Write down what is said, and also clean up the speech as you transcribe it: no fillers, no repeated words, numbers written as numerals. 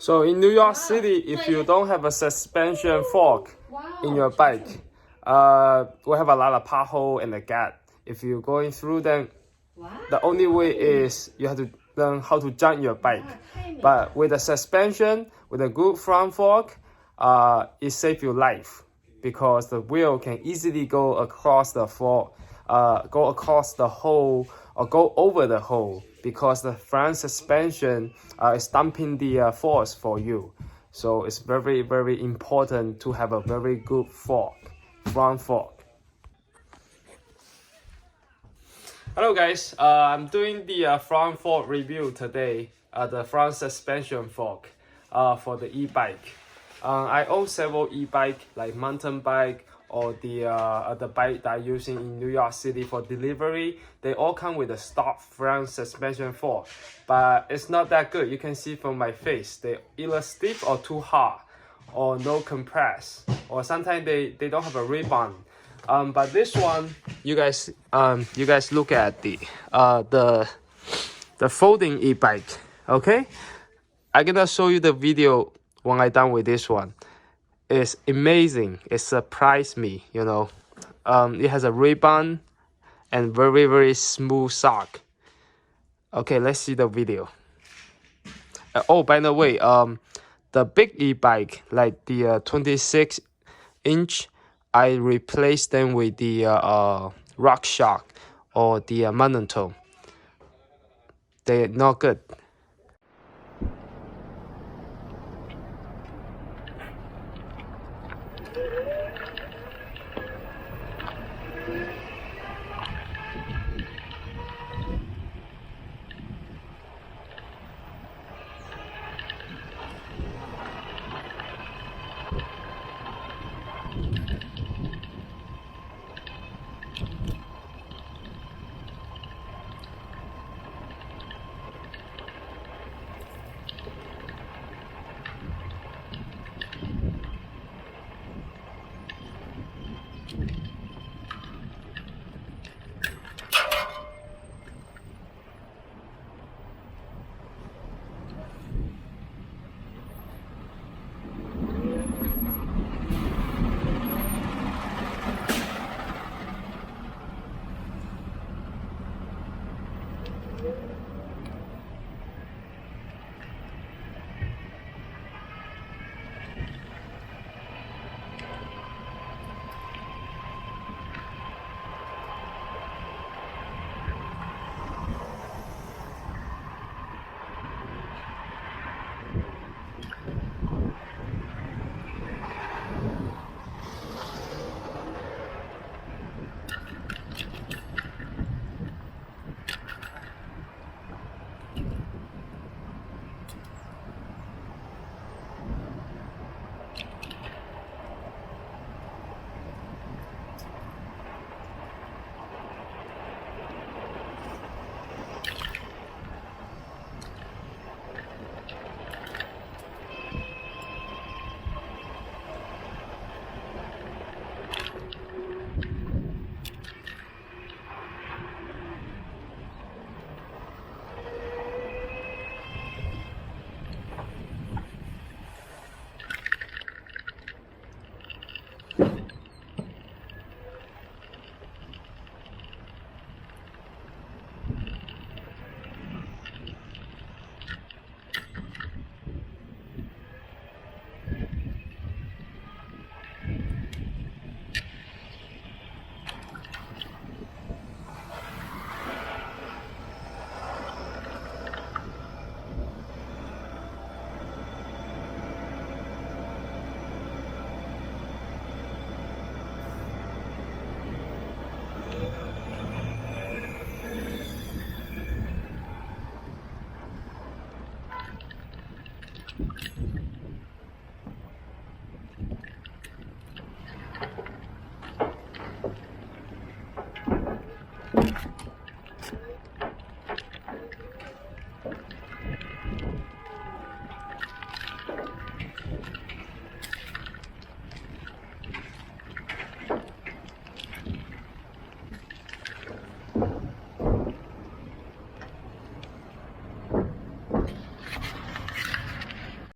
So in New York City, if you don't have a suspension fork in your bike, we have a lot of pothole and a gap. If you're going through them, the only way is you have to learn how to jump your bike. But with a suspension, with a good front fork, it saves your life because the wheel can easily go across the fork, go across the hole or go over the hole because the front suspension is dumping the force for you. So it's very, very important to have a very good fork, front fork. Hello guys, I'm doing the front fork review today, the front suspension fork for the e-bike. I own several e-bike like mountain bike or the bike that I'm using in New York City for delivery. They all come with a stock front suspension fork, but it's not that good. You can see from my face, they either stiff or too hard or no compress, or sometimes they don't have a ribbon. But this one, you guys look at the folding e-bike. Okay, I'm gonna show you the video when I'm done with this one. It's amazing. It surprised me. You know, it has a ribbon and very, very smooth sock. Okay, let's see the video. Oh, by the way, the big e-bike like the 26-inch. I replaced them with the Rock Shock or the monotone. They're not good.